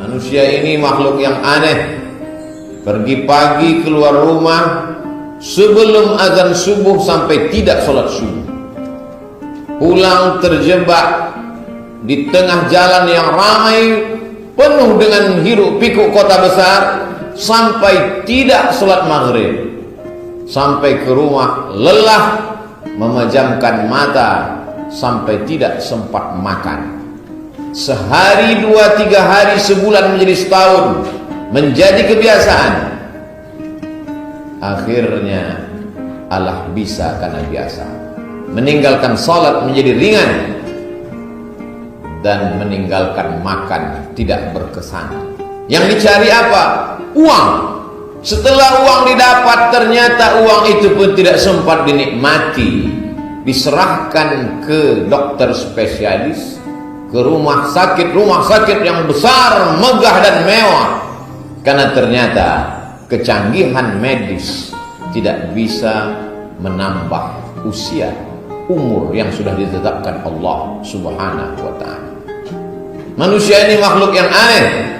Manusia ini makhluk yang aneh. Pergi pagi keluar rumah sebelum azan subuh sampai tidak sholat subuh. Pulang terjebak di tengah jalan yang ramai penuh dengan hiruk pikuk kota besar sampai tidak sholat maghrib. Sampai ke rumah lelah, memejamkan mata sampai tidak sempat makan. Sehari, 2, 3 hari, sebulan menjadi setahun, menjadi kebiasaan. Akhirnya Allah bisa karena biasa. Meninggalkan salat menjadi ringan, dan meninggalkan makan tidak berkesan. Yang dicari apa? Uang. Setelah uang didapat, ternyata uang itu pun tidak sempat dinikmati. Diserahkan ke dokter spesialis, ke rumah sakit yang besar, megah dan mewah. Karena ternyata kecanggihan medis tidak bisa menambah usia, umur yang sudah ditetapkan Allah Subhanahu wa ta'ala. Manusia ini makhluk yang aneh.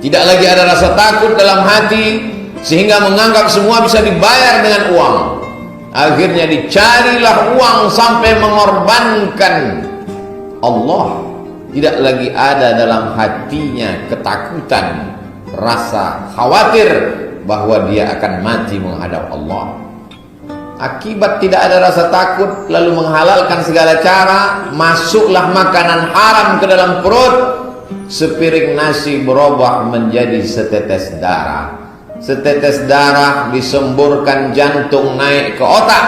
Tidak lagi ada rasa takut dalam hati, sehingga menganggap semua bisa dibayar dengan uang. Akhirnya dicarilah uang sampai mengorbankan Allah. Tidak lagi ada dalam hatinya ketakutan, rasa khawatir bahwa dia akan mati menghadap Allah. Akibat tidak ada rasa takut, lalu menghalalkan segala cara, masuklah makanan haram ke dalam perut. Sepiring nasi berubah menjadi setetes darah. Setetes darah disemburkan jantung naik ke otak.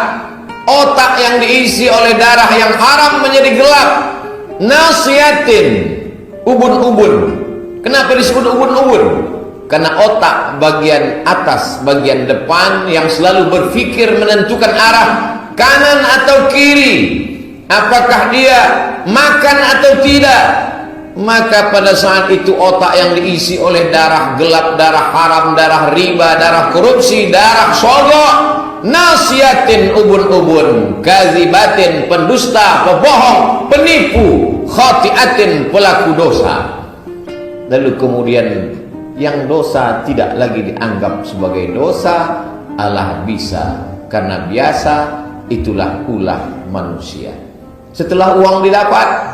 Otak yang diisi oleh darah yang haram menjadi gelap. Nasiatin, ubun-ubun. Kenapa disebut ubun-ubun? Karena otak bagian atas, bagian depan yang selalu berpikir menentukan arah kanan atau kiri. Apakah dia makan atau tidak? Maka pada saat itu otak yang diisi oleh darah gelap, darah haram, darah riba, darah korupsi, darah sogok, nasiatin, ubun-ubun, kazibatin, pendusta, pebohong, penipu, khatiatin, pelaku dosa. Lalu kemudian yang dosa tidak lagi dianggap sebagai dosa, Allah bisa karena biasa. Itulah ulah manusia. Setelah uang didapat,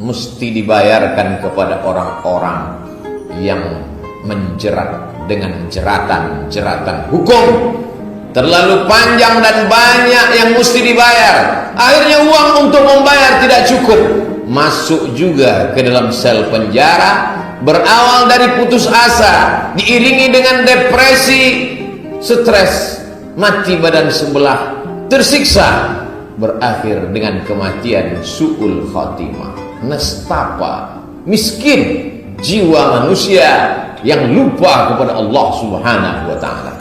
mesti dibayarkan kepada orang-orang yang menjerat dengan jeratan hukum. Terlalu panjang dan banyak yang mesti dibayar. Akhirnya uang untuk membayar tidak cukup. Masuk juga ke dalam sel penjara. Berawal dari putus asa, diiringi dengan depresi, stres, mati badan sebelah, tersiksa, berakhir dengan kematian su'ul khatimah. Nestapa, miskin jiwa manusia yang lupa kepada Allah Subhanahu wa ta'ala.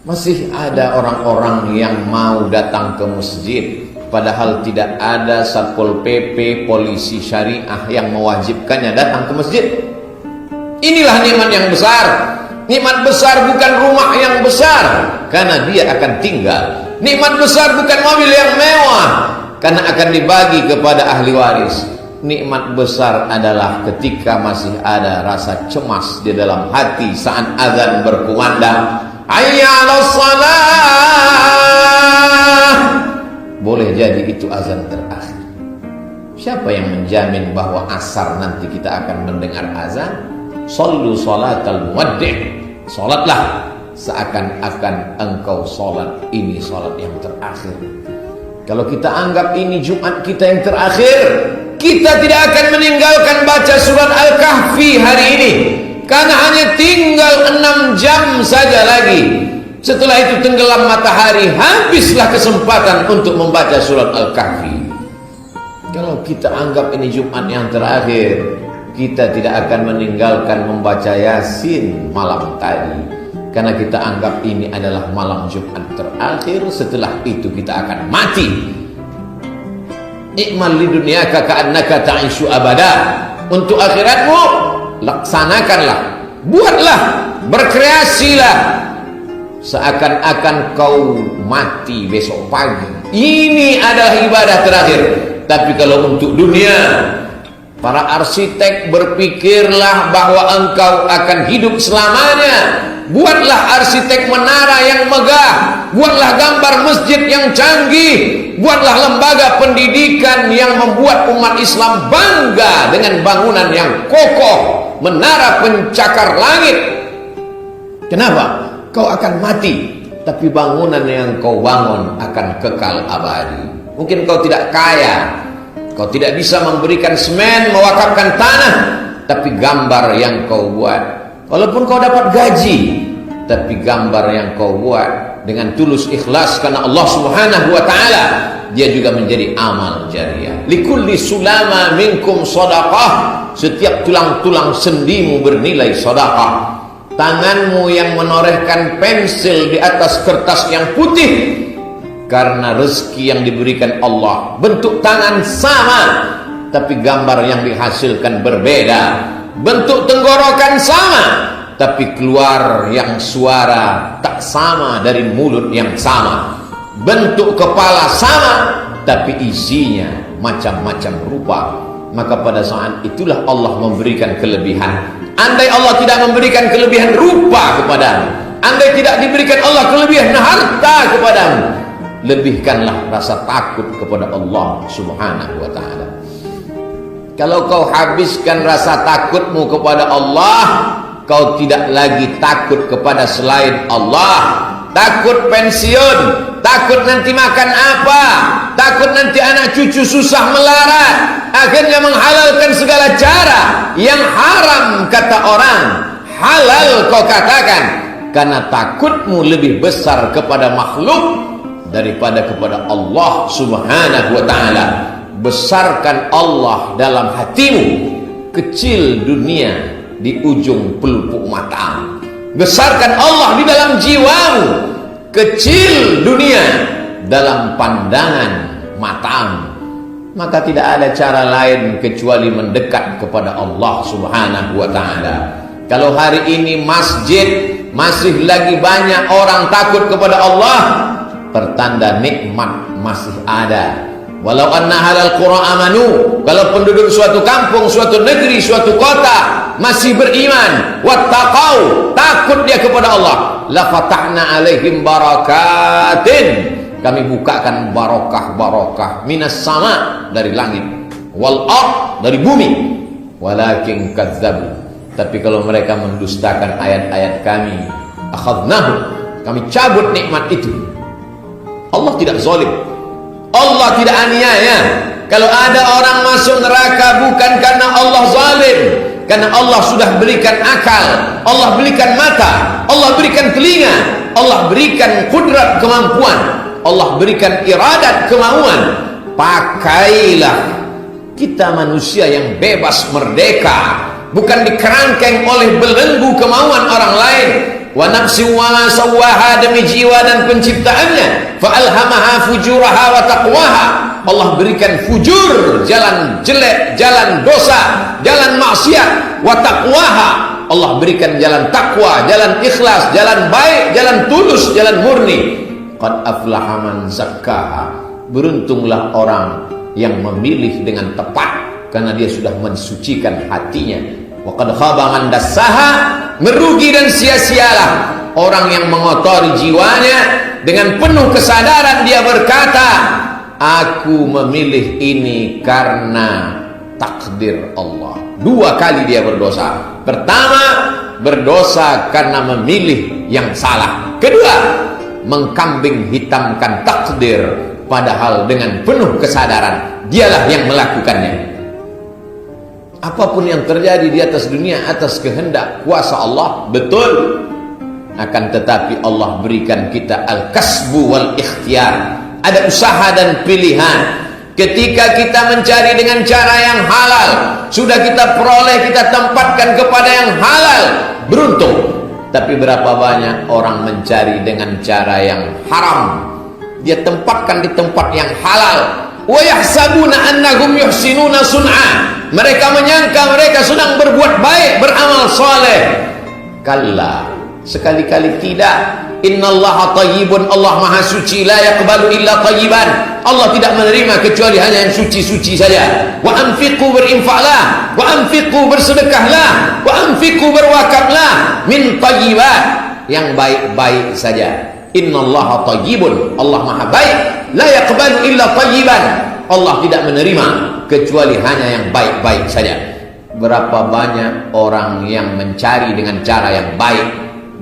Masih ada orang-orang yang mau datang ke masjid, padahal tidak ada Satpol PP, polisi syariah yang mewajibkannya datang ke masjid. Inilah nikmat yang besar. Nikmat besar bukan rumah yang besar, karena dia akan tinggal. Nikmat besar bukan mobil yang mewah, karena akan dibagi kepada ahli waris. Nikmat besar adalah ketika masih ada rasa cemas di dalam hati saat azan berkumandang. Hayya 'alas shalah. Boleh jadi itu azan terakhir. Siapa yang menjamin bahwa asar nanti kita akan mendengar azan? Sallu salatal muwaddi'. Salatlah seakan-akan engkau salat ini salat yang terakhir. Kalau kita anggap ini Jumat kita yang terakhir, kita tidak akan meninggalkan baca surat Al-Kahfi hari ini, karena hanya tinggal 6 jam saja lagi. Setelah itu tenggelam matahari, habislah kesempatan untuk membaca surat Al-Kahfi. Kalau kita anggap ini Jumat yang terakhir, kita tidak akan meninggalkan membaca Yasin malam tadi, karena kita anggap ini adalah malam Jumat terakhir. Setelah itu kita akan mati. I'mal lidunyaka ka'annaka ta'ishu abada. Untuk akhiratmu, laksanakanlah, buatlah, berkreasilah seakan-akan kau mati besok pagi. Ini adalah ibadah terakhir. Tapi kalau untuk dunia, Para arsitek, berpikirlah bahwa engkau akan hidup selamanya. Buatlah arsitek menara yang megah, buatlah gambar masjid yang canggih, buatlah lembaga pendidikan yang membuat umat Islam bangga dengan bangunan yang kokoh, menara pencakar langit. Kenapa? Kau akan mati, tapi bangunan yang kau bangun akan kekal abadi. Mungkin kau tidak kaya, kau tidak bisa memberikan semen, mewakafkan tanah, tapi gambar yang kau buat, walaupun kau dapat gaji, tapi gambar yang kau buat dengan tulus ikhlas karena Allah Subhanahu wa taala, dia juga menjadi amal jariah. Likulli sulama minkum shadaqah, setiap tulang-tulang sendimu bernilai sedekah. Tanganmu yang menorehkan pensil di atas kertas yang putih karena rezeki yang diberikan Allah. Bentuk tangan sama, tapi gambar yang dihasilkan berbeda. Bentuk tenggorokan sama, tapi keluar yang suara tak sama dari mulut yang sama. Bentuk kepala sama, tapi isinya macam-macam rupa. Maka pada saat itulah Allah memberikan kelebihan. Andai Allah tidak memberikan kelebihan rupa kepadamu, andai tidak diberikan Allah kelebihan harta kepadamu, lebihkanlah rasa takut kepada Allah Subhanahu wa ta'ala. Kalau kau habiskan rasa takutmu kepada Allah, kau tidak lagi takut kepada selain Allah. Takut pensiun, takut nanti makan apa, takut nanti anak cucu susah melarat, akhirnya menghalalkan segala cara yang haram kata orang, halal kau katakan, karena takutmu lebih besar kepada makhluk daripada kepada Allah Subhanahu wa ta'ala. Besarkan Allah dalam hatimu, kecil dunia di ujung pelupuk mata. Besarkan Allah di dalam jiwamu, kecil dunia dalam pandangan matamu. Maka tidak ada cara lain kecuali mendekat kepada Allah Subhanahu wa ta'ala. Kalau hari ini masjid masih lagi banyak orang takut kepada Allah, pertanda nikmat masih ada. Walau anna halal qura amanu, kalau penduduk suatu kampung, suatu negeri, suatu kota masih beriman, wattaqau, takut dia kepada Allah, la fatahna alaihim barakatin, kami bukakan barokah-barokah minas sama, dari langit, wal ard, dari bumi, walakin kadzabu, tapi kalau mereka mendustakan ayat-ayat kami, akhadnahu, kami cabut nikmat itu. Allah tidak zalim, Allah tidak aniaya. Kalau ada orang masuk neraka bukan karena Allah zalim, karena Allah sudah berikan akal, Allah berikan mata, Allah berikan telinga, Allah berikan kudrat kemampuan, Allah berikan iradat kemauan. Pakailah, kita manusia yang bebas merdeka, bukan dikerangkeng oleh belenggu kemauan orang lain. Wa nafsi wa ma sawwaha, demi jiwa dan penciptaannya, fa alhamaha fujuraha wa taqwaha, Allah berikan fujur, jalan jelek, jalan dosa, jalan maksiat, wa taqwaha, Allah berikan jalan takwa, jalan ikhlas, jalan baik, jalan tulus, jalan murni. Qad aflaha man zakkaha, beruntunglah orang yang memilih dengan tepat karena dia sudah mensucikan hatinya. Wa qad khaba man dassaha, merugi dan sia-sialah orang yang mengotori jiwanya. Dengan penuh kesadaran dia berkata, aku memilih ini karena takdir Allah. Dua kali dia berdosa. Pertama, berdosa karena memilih yang salah. Kedua, mengkambing hitamkan takdir, padahal dengan penuh kesadaran dialah yang melakukannya. Apapun yang terjadi di atas dunia atas kehendak kuasa Allah, betul. Akan tetapi Allah berikan kita al-kasbu wal ikhtiar, ada usaha dan pilihan. Ketika kita mencari dengan cara yang halal, sudah kita peroleh, kita tempatkan kepada yang halal, beruntung. Tapi berapa banyak orang mencari dengan cara yang haram, dia tempatkan di tempat yang halal. Wa yahsabuna annahum yuhsinuna sun'a, mereka menyangka mereka sedang berbuat baik, beramal soleh. Kalla, Sekali-kali tidak. Innallaha thayyibun, Allah maha suci, la yaqbalu illa thayyiban. Allah tidak menerima kecuali hanya yang suci-suci saja. Wa anfiqu, berinfaklah, wa anfiqu, bersedekahlah, wa anfiqu, berwakaflah min thayyibat, yang baik-baik saja. Innallaha thayyibun, Allah maha baik, la yaqbalu illa thayyiban. Allah tidak menerima kecuali hanya yang baik-baik saja. Berapa banyak orang yang mencari dengan cara yang baik,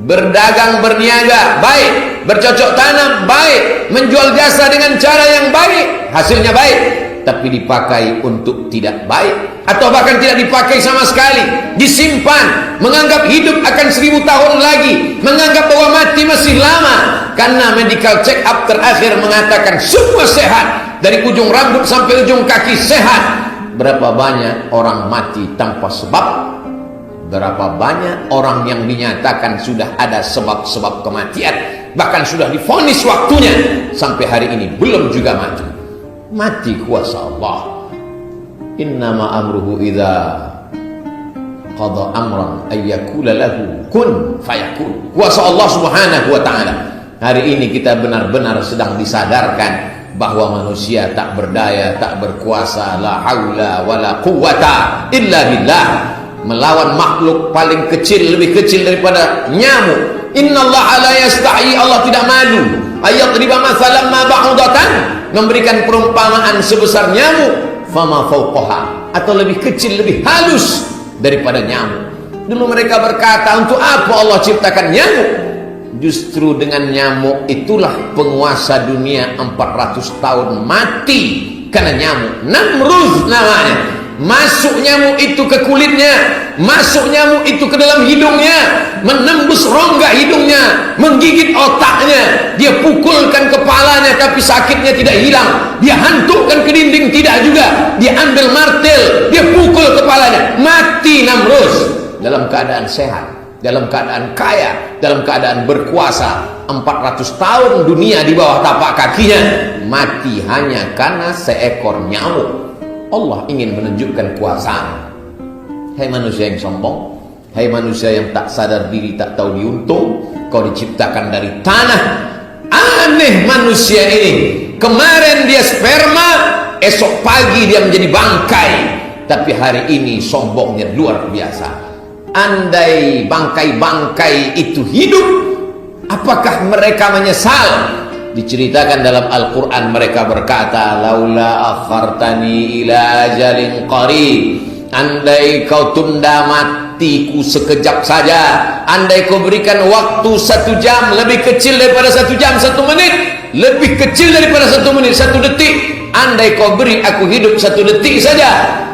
berdagang, berniaga baik, bercocok tanam baik, menjual jasa dengan cara yang baik, hasilnya baik, tapi dipakai untuk tidak baik, atau bahkan tidak dipakai sama sekali, disimpan, menganggap hidup akan 1000 tahun lagi, menganggap bahwa mati masih lama, karena medical check up terakhir mengatakan semua sehat, dari ujung rambut sampai ujung kaki sehat. Berapa banyak orang mati tanpa sebab? Berapa banyak orang yang dinyatakan sudah ada sebab-sebab kematian, bahkan sudah divonis waktunya, sampai hari ini belum juga mati. Mati kuasa Allah. Innama amruhu idza qada amran ayyakula lahu kun fayakun. Kuasa Allah Subhanahu wa taala. Hari ini kita benar-benar sedang disadarkan bahwa manusia tak berdaya, tak berkuasa, la haula wala quwata illa billah, melawan makhluk paling kecil, lebih kecil daripada nyamuk. Innallaha la yastahi, Allah tidak malu, ayadriba mathalan ma ba'udatan, memberikan perumpamaan sebesar nyamuk, fama fauqaha, atau lebih kecil, lebih halus daripada nyamuk. Dulu mereka berkata, untuk apa Allah ciptakan nyamuk? Justru dengan nyamuk itulah penguasa dunia 400 tahun mati karena nyamuk. Namrud namanya. Masuk nyamuk itu ke kulitnya, masuk nyamuk itu ke dalam hidungnya, menembus rongga hidungnya, menggigit otaknya, dia pukulkan kepalanya tapi sakitnya tidak hilang, dia hantukkan ke dinding tidak juga, dia ambil martil, dia pukul kepalanya, mati Namrud dalam keadaan sehat, dalam keadaan kaya, dalam keadaan berkuasa. 400 tahun dunia di bawah tapak kakinya, mati hanya karena seekor nyamuk. Allah ingin menunjukkan kuasanya. Hai manusia yang sombong, hai manusia yang tak sadar diri, tak tahu diuntung, kau diciptakan dari tanah. Aneh manusia ini, kemarin dia sperma, esok pagi dia menjadi bangkai, tapi hari ini sombongnya luar biasa. Andai bangkai-bangkai itu hidup, apakah mereka menyesal? Diceritakan dalam Al-Quran, mereka berkata, laula akhartani ila ajalin qarib, andai kau tunda matiku sekejap saja, andai kau berikan waktu 1 jam, lebih kecil daripada 1 jam, 1 menit, lebih kecil daripada 1 menit, 1 detik, andai kau beri aku hidup 1 detik saja,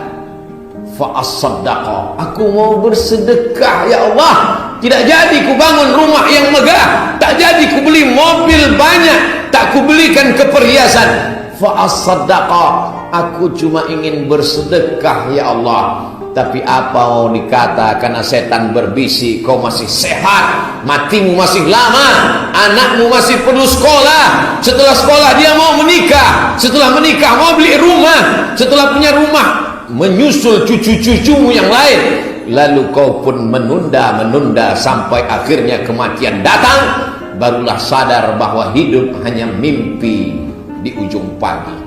fa'as-saddaqa, aku mau bersedekah ya Allah. Tidak jadi ku bangun rumah yang megah, tak jadi ku beli mobil banyak, tak ku belikan keperhiasan. Fa'as-saddaqa, aku cuma ingin bersedekah ya Allah. Tapi apa mau dikata, karena setan berbisik, kau masih sehat, matimu masih lama, anakmu masih perlu sekolah, setelah sekolah dia mau menikah, setelah menikah mau beli rumah, setelah punya rumah menyusul cucu-cucumu yang lain, lalu kau pun menunda sampai akhirnya kematian datang, barulah sadar bahwa hidup hanya mimpi di ujung pagi.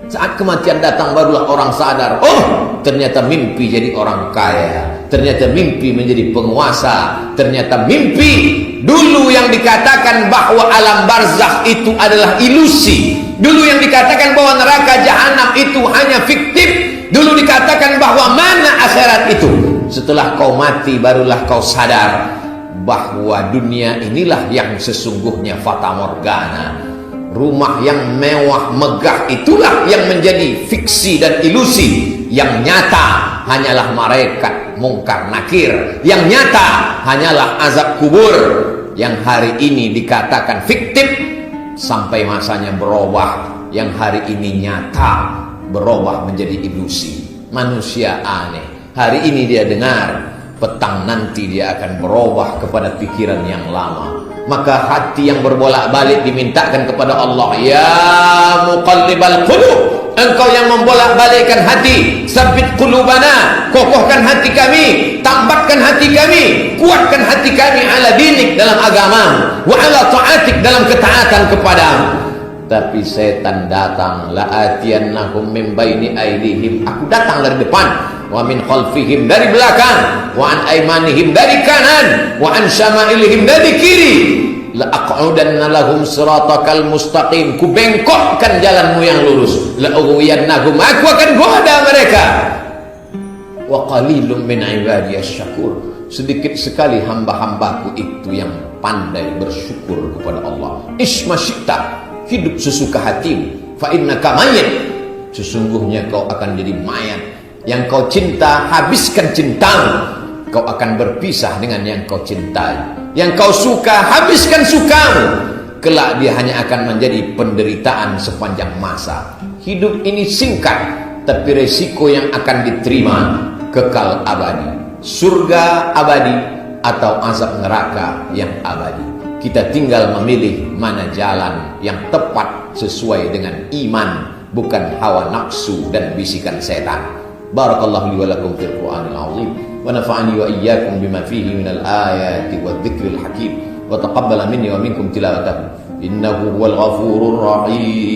Saat kematian datang barulah orang sadar, oh ternyata mimpi jadi orang kaya, ternyata mimpi menjadi penguasa, ternyata mimpi dulu yang dikatakan bahwa alam barzakh itu adalah ilusi, dulu yang dikatakan bahwa neraka jahanam itu hanya fiktif, dulu dikatakan bahwa mana akhirat itu. Setelah kau mati barulah kau sadar bahwa dunia inilah yang sesungguhnya fata morgana. Rumah yang mewah megah itulah yang menjadi fiksi dan ilusi. Yang nyata hanyalah malaikat mungkar nakir, yang nyata hanyalah azab kubur, yang hari ini dikatakan fiktif sampai masanya berubah, yang hari ini nyata berubah menjadi ilusi. Manusia aneh. Hari ini dia dengar petang nanti dia akan berubah kepada pikiran yang lama. Maka hati yang berbolak-balik dimintakan kepada Allah, ya muqallibal qulub, engkau yang membolak-balikkan hati, sabbit qulubana, kokohkan hati kami, tambatkan hati kami, kuatkan hati kami ala dinik, dalam agama, wa ala ta'atik, dalam ketaatan kepadamu. Tapi setan datang, la atiyannahum min baini aydihim, aku datang dari depan, wa min khalfihim, dari belakang, wa an aymanihim, dari kanan, wa an syama'ilihim, dari kiri, la aq'udanna lahum siratakal mustaqim, ku bengkokkan jalanmu yang lurus, la ughwiyannahum, aku akan goda mereka, wa qalilum min ibadiyas syakur, sedikit sekali hamba-hambaku itu yang pandai bersyukur kepada Allah. Isma syi'ta, hidup sesuka hatimu, fa innaka mayyit, sesungguhnya kau akan jadi mayat. Yang kau cinta, habiskan cintamu, kau akan berpisah dengan yang kau cintai. Yang kau suka, habiskan sukamu, kelak dia hanya akan menjadi penderitaan sepanjang masa. Hidup ini singkat, tapi resiko yang akan diterima kekal abadi, surga abadi atau azab neraka yang abadi. Kita tinggal memilih mana jalan yang tepat sesuai dengan iman, bukan hawa nafsu dan bisikan setan. Barakallahu li wa lakum fil Qur'anil azim, wa nafa'ani wa iyyakum bima fihi minal ayati wadh-dhikril hakim, wa taqabbala minni wa minkum tilawatahu, innahu huwal ghafurur rahim.